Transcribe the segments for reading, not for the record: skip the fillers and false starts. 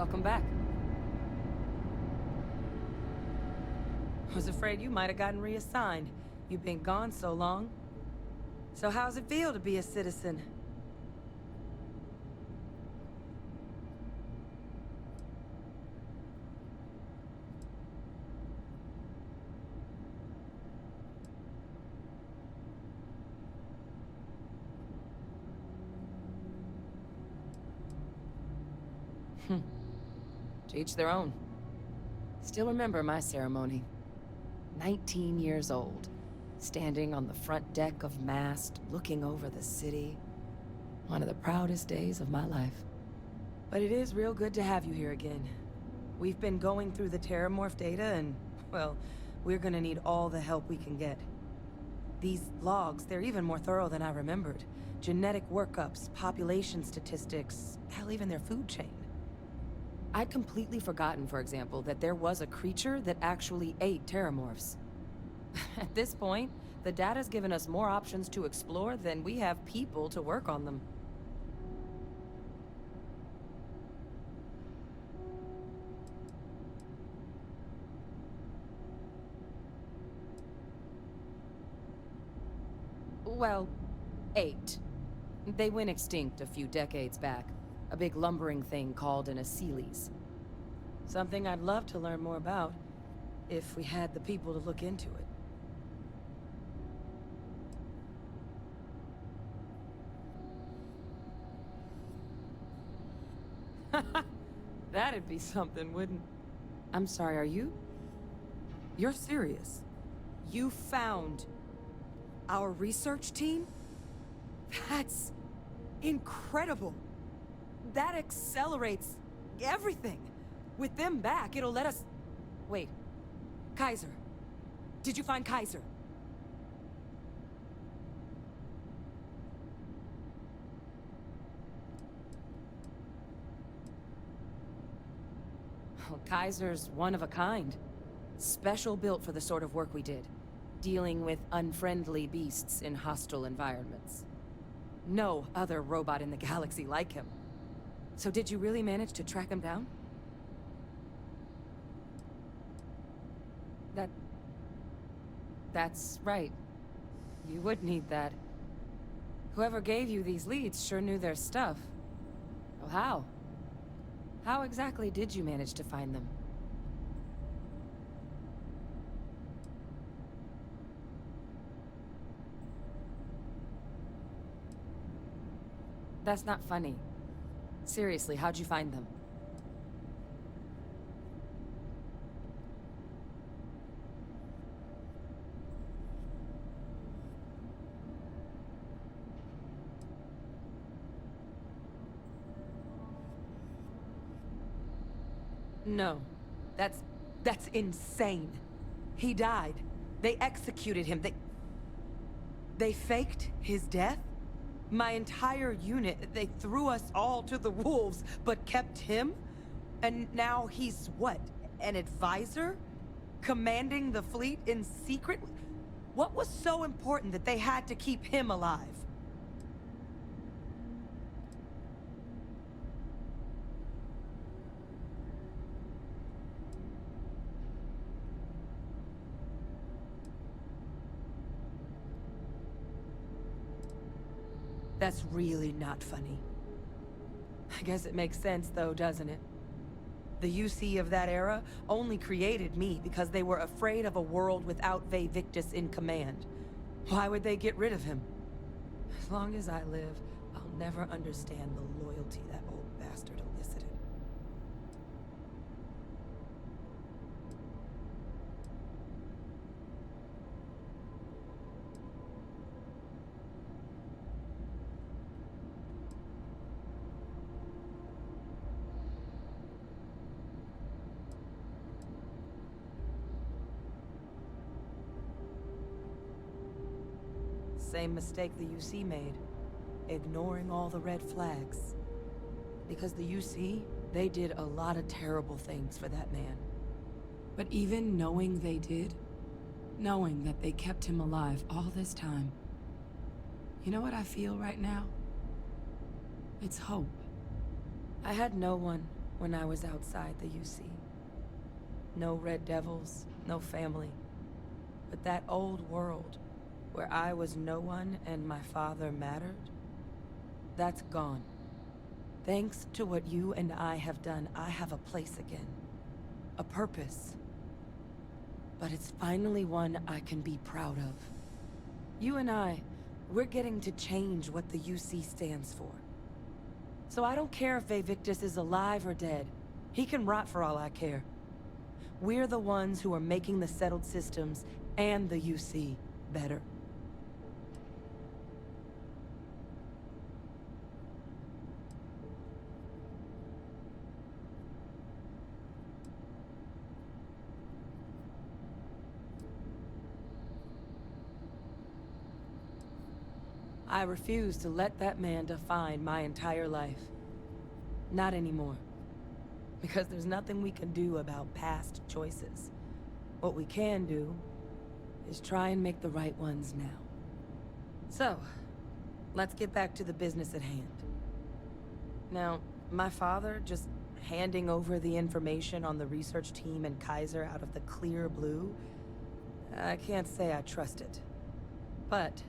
Welcome back. Was afraid you might have gotten reassigned. You've been gone so long. So how's it feel to be a citizen? To each their own. Still remember my ceremony. 19 years old. Standing on the front deck of Mast, looking over the city. One of the proudest days of my life. But it is real good to have you here again. We've been going through the Terramorph data and, well, we're gonna need all the help we can get. These logs, they're even more thorough than I remembered. Genetic workups, population statistics, hell, even their food chain. I'd completely forgotten, for example, that there was a creature that actually ate Terramorphs. At this point, the data's given us more options to explore than we have people to work on them. Well, 8. They went extinct a few decades back. A big lumbering thing called an Aceles. Something I'd love to learn more about, if we had the people to look into it. That'd be something, wouldn't... I'm sorry, are you? You're serious? You found our research team? That's incredible. That accelerates everything. With them back, it'll let us... Wait. Kaiser. Did you find Kaiser? Well, Kaiser's one of a kind. Special built for the sort of work we did. Dealing with unfriendly beasts in hostile environments. No other robot in the galaxy like him. So did you really manage to track him down? That's right. You would need that. Whoever gave you these leads sure knew their stuff. Well, how? How exactly did you manage to find them? That's not funny. Seriously, how'd you find them? No. That's insane. He died. They executed him. They faked his death? My entire unit, they threw us all to the wolves, but kept him? And now he's what? An advisor? Commanding the fleet in secret? What was so important that they had to keep him alive? That's really not funny. I guess it makes sense though, doesn't it? The UC of that era only created me because they were afraid of a world without Vae Victus in command. Why would they get rid of him? As long as I live, I'll never understand the loyalty that old bastard elicited. Same mistake the UC made. Ignoring all the red flags. Because the UC, they did a lot of terrible things for that man. But even knowing they did, knowing that they kept him alive all this time, you know what I feel right now? It's hope. I had no one, when I was outside the UC. No Red Devils, no family. But that old world, where I was no one and my father mattered, that's gone. Thanks to what you and I have done, I have a place again. A purpose. But it's finally one I can be proud of. You and I, we're getting to change what the UC stands for. So I don't care if Victus is alive or dead. He can rot for all I care. We're the ones who are making the settled systems and the UC better. I refuse to let that man define my entire life. Not anymore. Because there's nothing we can do about past choices. What we can do is try and make the right ones now. So, let's get back to the business at hand. Now, my father just handing over the information on the research team and Kaiser out of the clear blue, I can't say I trust it. But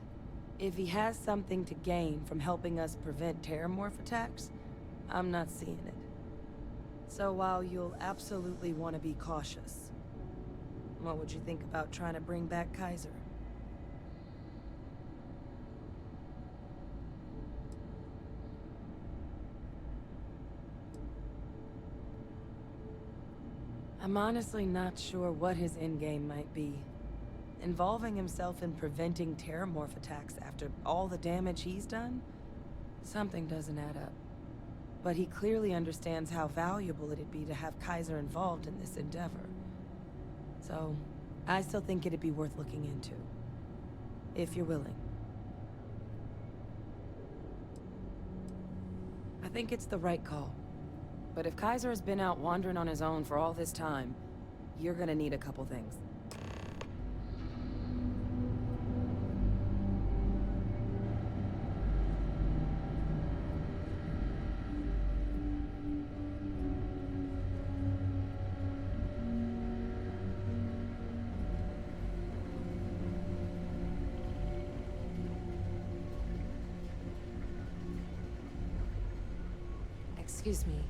if he has something to gain from helping us prevent terramorph attacks, I'm not seeing it. So while you'll absolutely want to be cautious, what would you think about trying to bring back Kaiser? I'm honestly not sure what his endgame might be. Involving himself in preventing terramorph attacks after all the damage he's done? Something doesn't add up. But he clearly understands how valuable it'd be to have Kaiser involved in this endeavor. So, I still think it'd be worth looking into. If you're willing. I think it's the right call. But if Kaiser has been out wandering on his own for all this time, you're gonna need a couple things. Excuse me.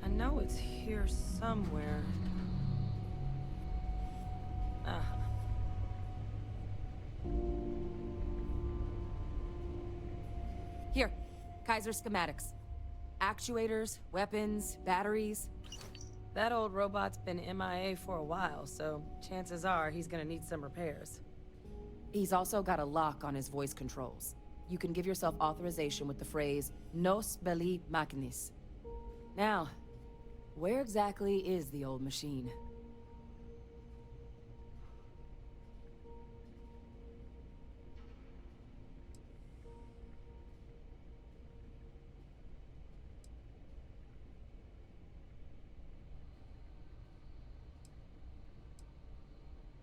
I know it's here somewhere. Ah. Here, Kaiser schematics. Actuators, weapons, batteries. That old robot's been MIA for a while, so chances are he's gonna need some repairs. He's also got a lock on his voice controls. You can give yourself authorization with the phrase, Nos belli machinis. Now, where exactly is the old machine?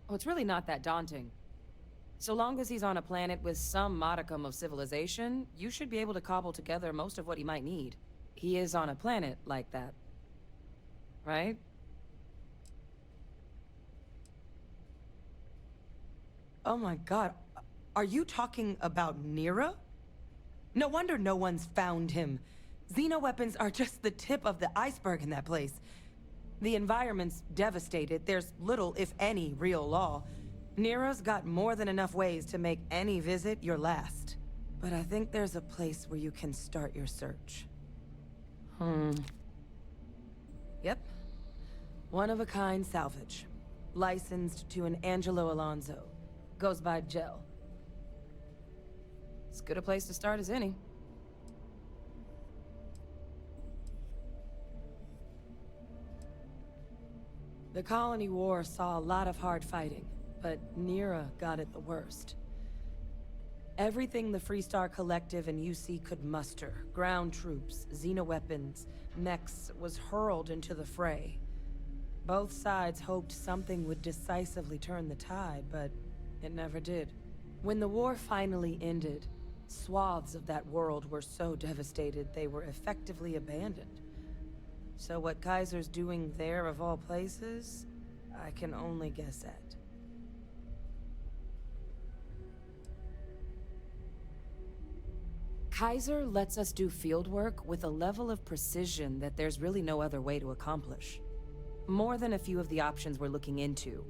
Oh, it's really not that daunting. So long as he's on a planet with some modicum of civilization, you should be able to cobble together most of what he might need. He is on a planet like that. Right? Oh my god, are you talking about Nira? No wonder no one's found him. Xenoweapons are just the tip of the iceberg in that place. The environment's devastated. There's little, if any, real law. Nira's got more than enough ways to make any visit your last. But I think there's a place where you can start your search. Yep. One-of-a-kind salvage. Licensed to an Angelo Alonso. Goes by Gel. As good a place to start as any. The Colony War saw a lot of hard fighting, but Nira got it the worst. Everything the Freestar Collective and UC could muster, ground troops, xenoweapons, mechs, was hurled into the fray. Both sides hoped something would decisively turn the tide, but it never did. When the war finally ended, swaths of that world were so devastated they were effectively abandoned. So what Kaiser's doing there of all places, I can only guess at. Kaiser lets us do fieldwork with a level of precision that there's really no other way to accomplish. More than a few of the options we're looking into.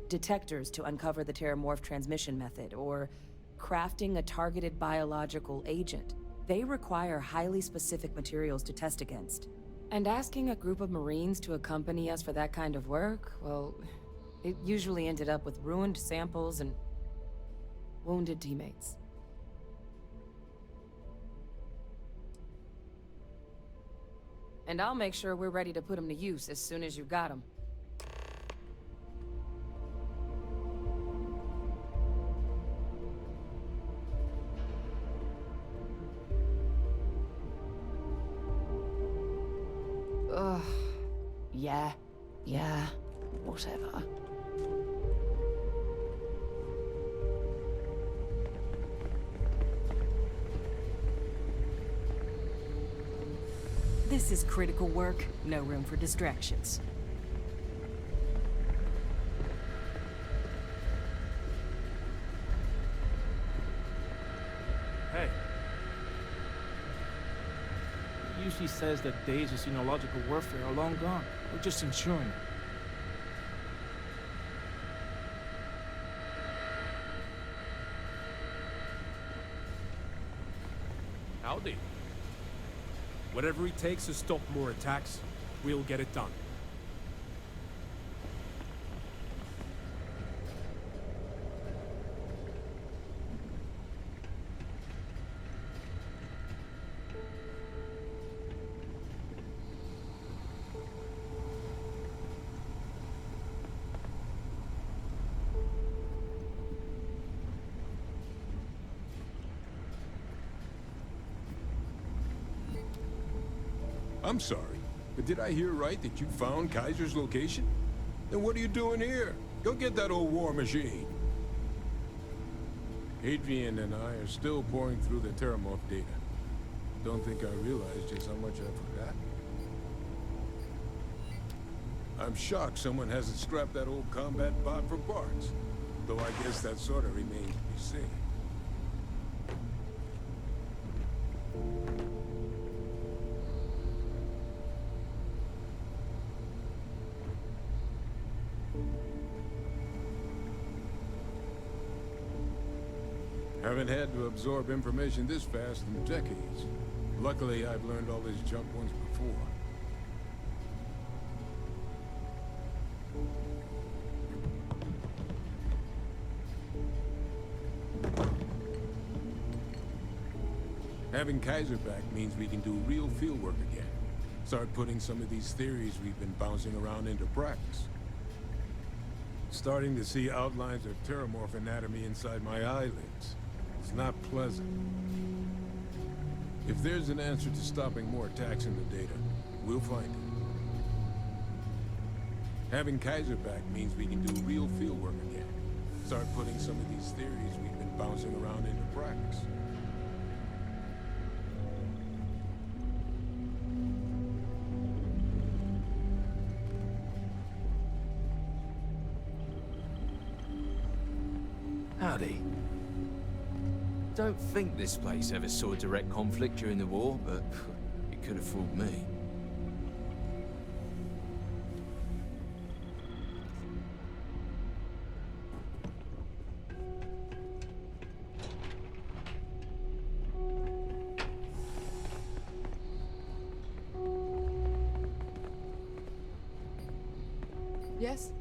Detectors to uncover the Terramorph transmission method, or crafting a targeted biological agent. They require highly specific materials to test against. And asking a group of Marines to accompany us for that kind of work, well, it usually ended up with ruined samples and wounded teammates. And I'll make sure we're ready to put them to use as soon as you've got them. Ugh. Yeah, whatever. This is critical work, no room for distractions. Hey. He usually says that days of xenological warfare are long gone. We're just ensuring it. Howdy. Whatever it takes to stop more attacks, we'll get it done. I'm sorry, but did I hear right that you found Kaiser's location? Then what are you doing here? Go get that old war machine. Adrian and I are still pouring through the Terramorph data. Don't think I realized just how much I forgot. I'm shocked someone hasn't scrapped that old combat bot for parts. Though I guess that sort of remains to be seen. Haven't had to absorb information this fast in decades. Luckily, I've learned all this junk once before. Having Kaiser back means we can do real fieldwork again. Start putting some of these theories we've been bouncing around into practice. Starting to see outlines of Terramorph anatomy inside my eyelids. It's not pleasant. If there's an answer to stopping more attacks in the data, we'll find it. Having Kaiser back means we can do real fieldwork again. Start putting some of these theories we've been bouncing around into practice. Howdy. Don't think this place ever saw direct conflict during the war, but it could have fooled me. Yes?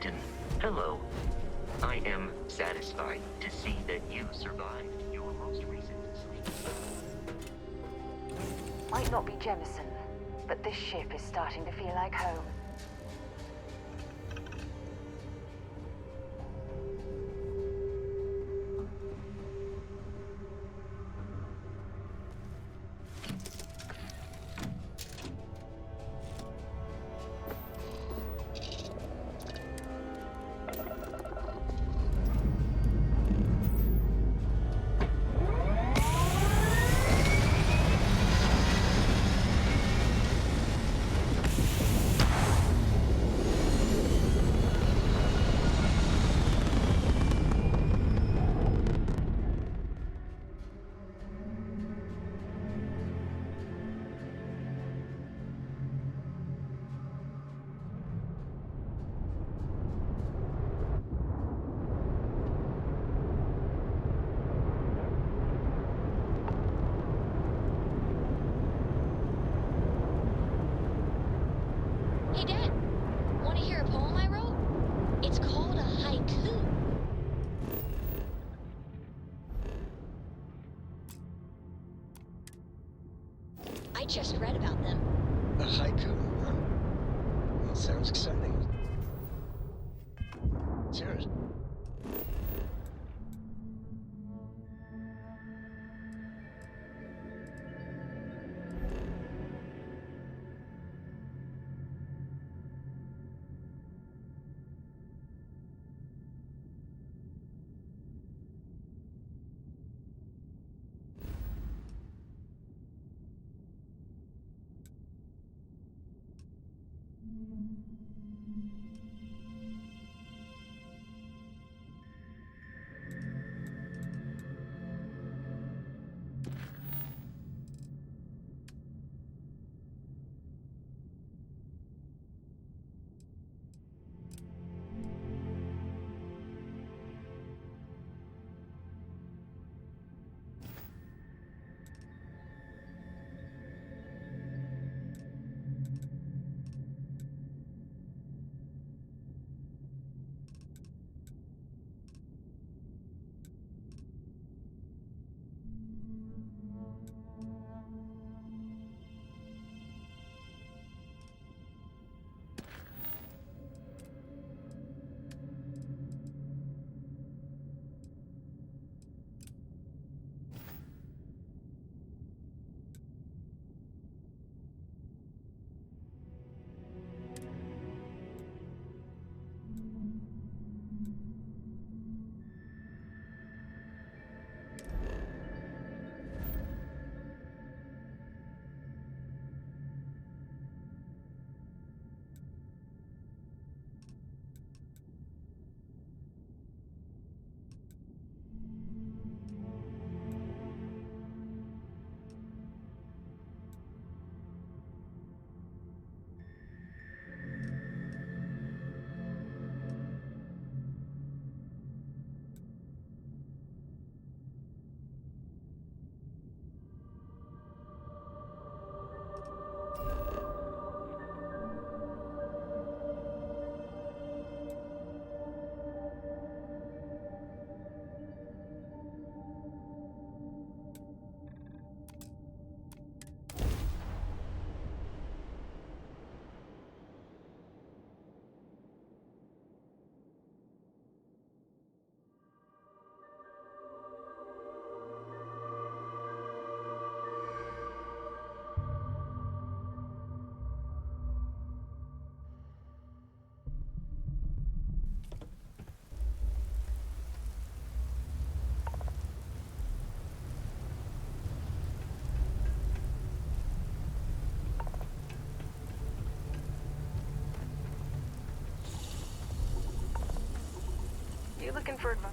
Captain. Hello. I am satisfied to see that you survived your most recent sleep. Might not be Jemison, but this ship is starting to feel like home. Hey, Dad. Want to hear a poem I wrote? It's called a haiku. I just read about them. A haiku, huh? That sounds exciting. Let's hear it. You looking for advice?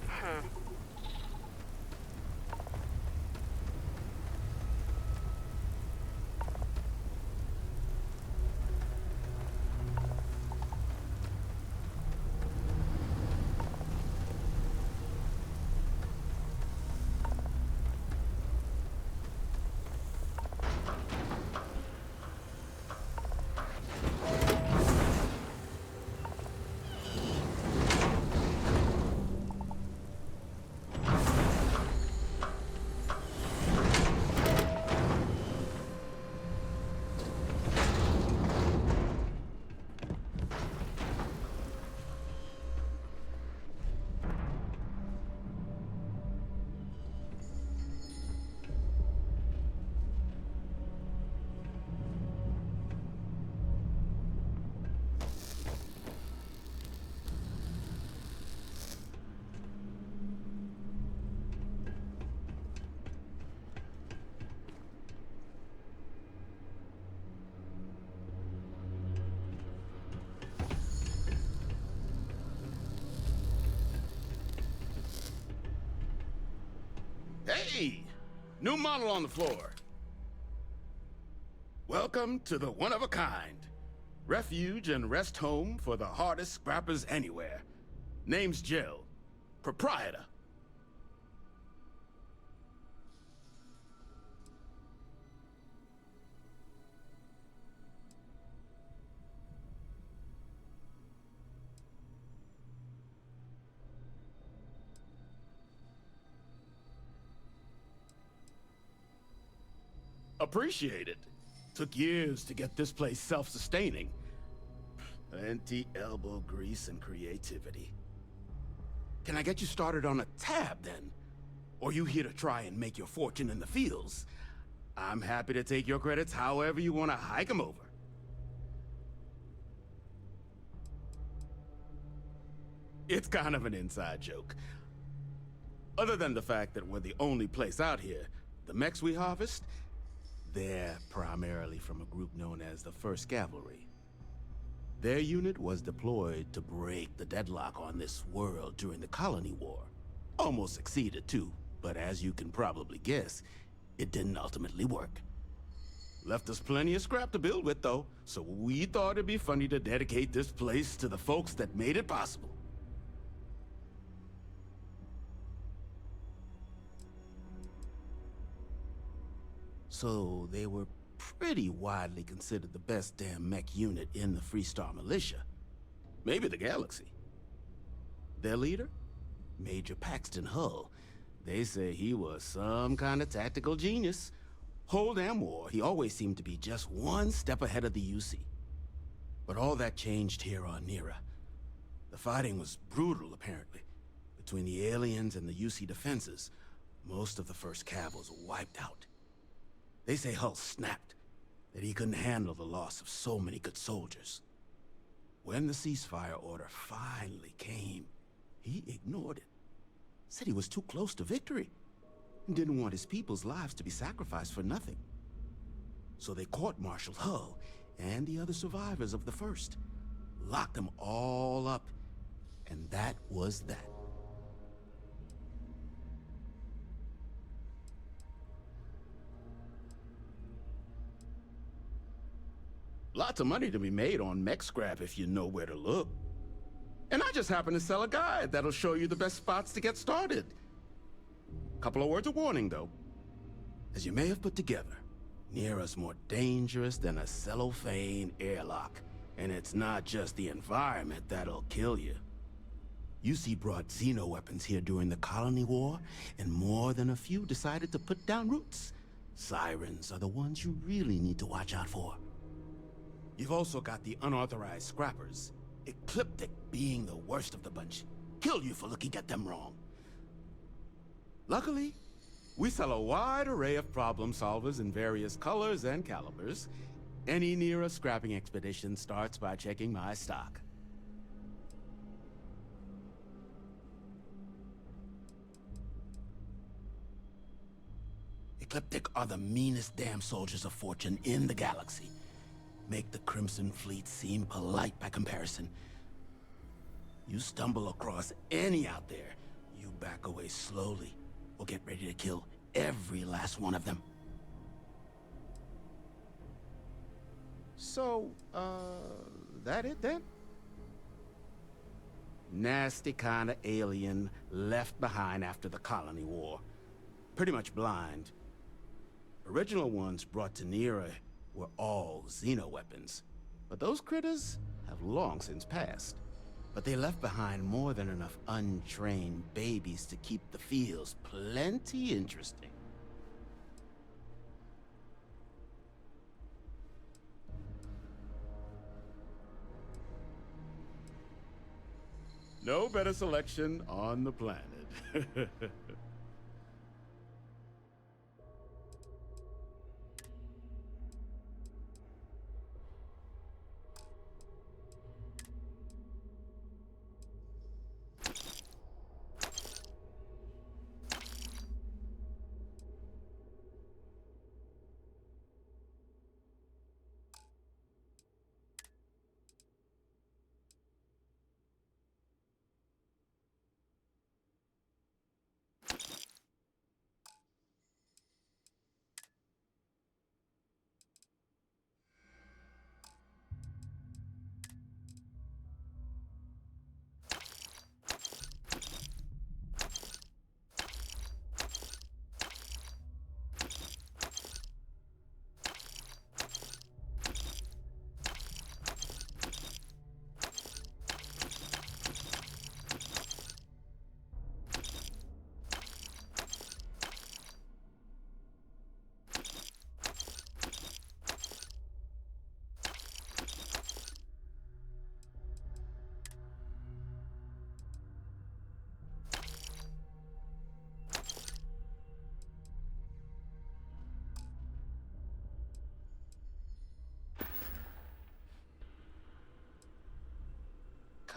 Hey! New model on the floor. Welcome to the one-of-a-kind. Refuge and rest home for the hardest scrappers anywhere. Name's Jill. Proprietor. Appreciate it. Took years to get this place self-sustaining. Plenty elbow grease and creativity. Can I get you started on a tab, then? Or you here to try and make your fortune in the fields? I'm happy to take your credits however you want to hike them over. It's kind of an inside joke. Other than the fact that we're the only place out here, the mechs we harvest, they're primarily from a group known as the 1st Cavalry. Their unit was deployed to break the deadlock on this world during the Colony War. Almost succeeded too, but as you can probably guess, it didn't ultimately work. Left us plenty of scrap to build with though, so we thought it'd be funny to dedicate this place to the folks that made it possible. So they were pretty widely considered the best damn mech unit in the Freestar Militia. Maybe the galaxy. Their leader? Major Paxton Hull. They say he was some kind of tactical genius. Whole damn war, he always seemed to be just one step ahead of the UC. But all that changed here on Nera. The fighting was brutal, apparently. Between the aliens and the UC defenses, most of the 1st Cav was wiped out. They say Hull snapped, that he couldn't handle the loss of so many good soldiers. When the ceasefire order finally came, he ignored it. Said he was too close to victory, and didn't want his people's lives to be sacrificed for nothing. So they court-martialed Hull and the other survivors of the 1st, locked them all up, and that was that. Lots of money to be made on mech scrap if you know where to look. And I just happen to sell a guide that'll show you the best spots to get started. Couple of words of warning, though. As you may have put together, Nera's more dangerous than a cellophane airlock. And it's not just the environment that'll kill you. UC brought xeno-weapons here during the Colony War, and more than a few decided to put down roots. Sirens are the ones you really need to watch out for. You've also got the unauthorized scrappers, Ecliptic being the worst of the bunch. Kill you for looking at them wrong. Luckily, we sell a wide array of problem solvers in various colors and calibers. Any Nera scrapping expedition starts by checking my stock. Ecliptic are the meanest damn soldiers of fortune in the galaxy. Make the Crimson Fleet seem polite by comparison. You stumble across any out there, you back away slowly, or get ready to kill every last one of them. So, that it then? Nasty kind of alien left behind after the Colony War. Pretty much blind. Original ones brought to Nera were all xeno-weapons. But those critters have long since passed. But they left behind more than enough untrained babies to keep the fields plenty interesting. No better selection on the planet.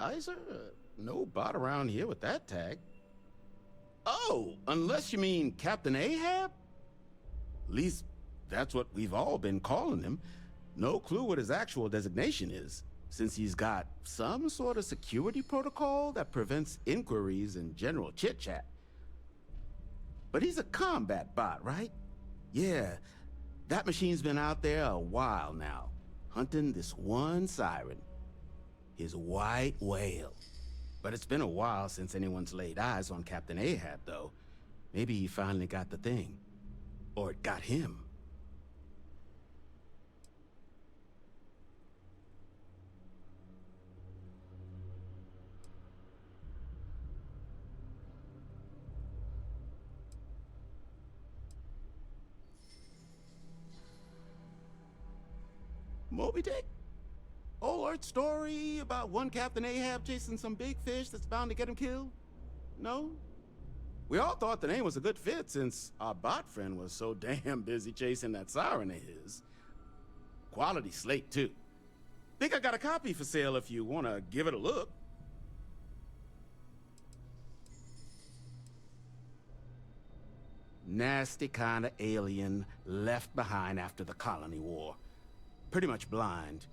Kaiser? No bot around here with that tag. Oh, unless you mean Captain Ahab? At least, that's what we've all been calling him. No clue what his actual designation is, since he's got some sort of security protocol that prevents inquiries and general chit-chat. But he's a combat bot, right? Yeah, that machine's been out there a while now, hunting this one siren. His white whale. But it's been a while since anyone's laid eyes on Captain Ahab, though. Maybe he finally got the thing. Or it got him. Moby Dick? Old Earth story about one Captain Ahab chasing some big fish that's bound to get him killed? No? We all thought the name was a good fit since our bot friend was so damn busy chasing that siren of his. Quality slate, too. Think I got a copy for sale if you want to give it a look. Nasty kind of alien left behind after the colony war. Pretty much blind.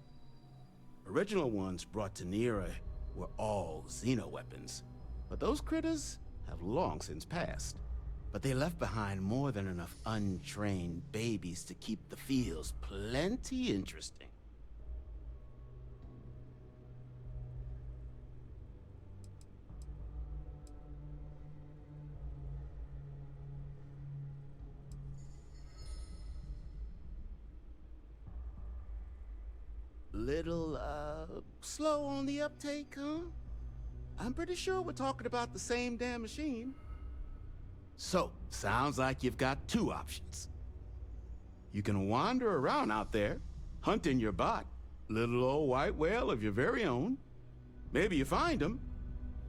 Original ones brought to Nera were all xeno-weapons, but those critters have long since passed. But they left behind more than enough untrained babies to keep the fields plenty interesting. Little, slow on the uptake, huh? I'm pretty sure we're talking about the same damn machine. So, sounds like you've got two options. You can wander around out there, hunting your bot, little old white whale of your very own. Maybe you find him,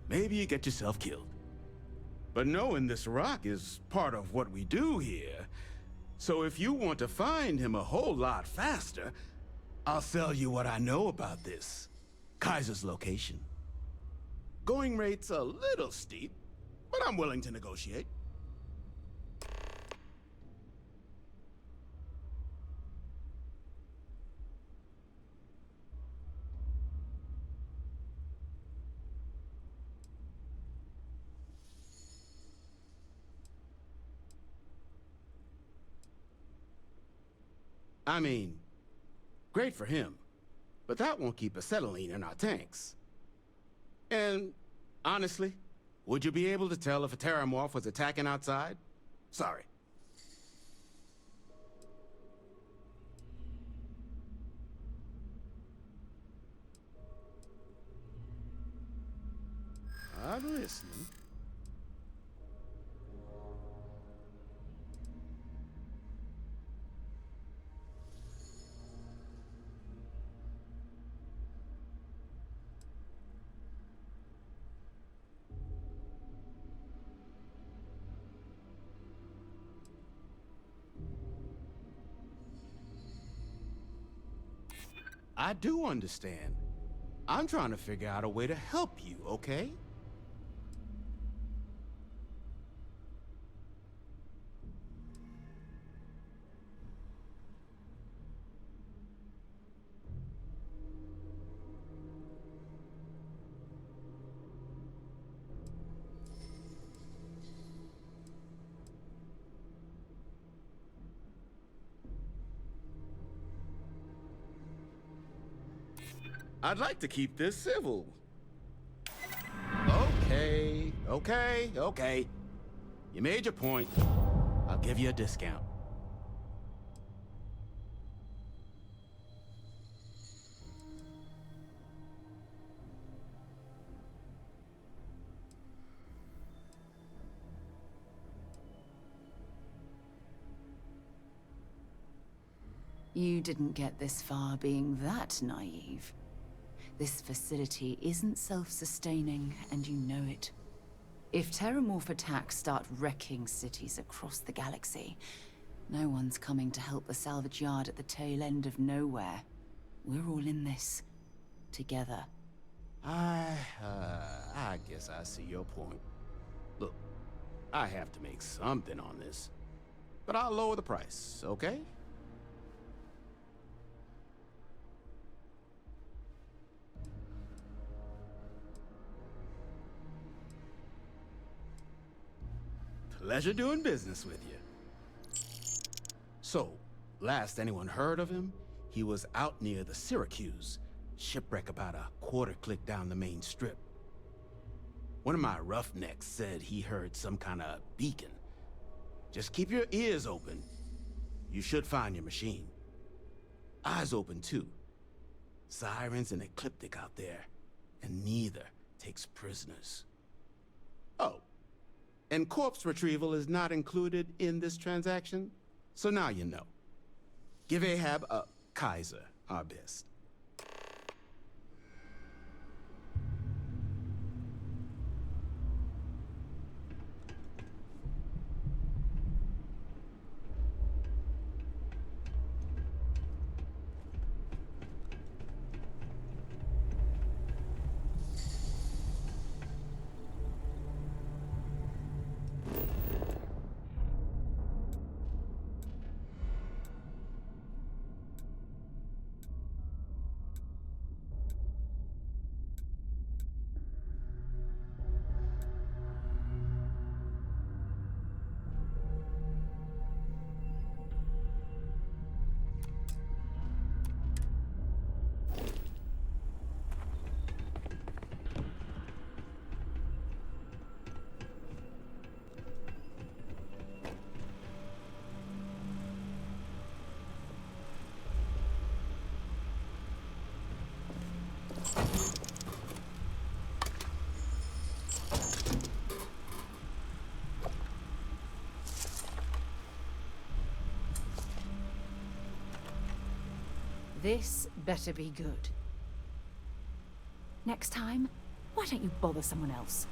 maybe you get yourself killed. But knowing this rock is part of what we do here, so if you want to find him a whole lot faster, I'll sell you what I know about this. Kaiser's location. Going rate's a little steep, but I'm willing to negotiate. I mean, great for him, but that won't keep acetylene in our tanks. And honestly, would you be able to tell if a terramorph was attacking outside? Sorry. I'm listening. I do understand. I'm trying to figure out a way to help you, okay? I'd like to keep this civil. Okay. You made your point. I'll give you a discount. You didn't get this far being that naive. This facility isn't self-sustaining, and you know it. If terramorph attacks start wrecking cities across the galaxy, no one's coming to help the salvage yard at the tail end of nowhere. We're all in this. Together. I guess I see your point. Look, I have to make something on this, but I'll lower the price, okay? Pleasure doing business with you. So, last anyone heard of him, he was out near the Syracuse, shipwreck about a quarter click down the main strip. One of my roughnecks said he heard some kind of beacon. Just keep your ears open. You should find your machine. Eyes open too. Sirens and Ecliptic out there, and neither takes prisoners. Oh, and corpse retrieval is not included in this transaction, so now you know. Give Ahab a Kaiser our best. This better be good. Next time, why don't you bother someone else?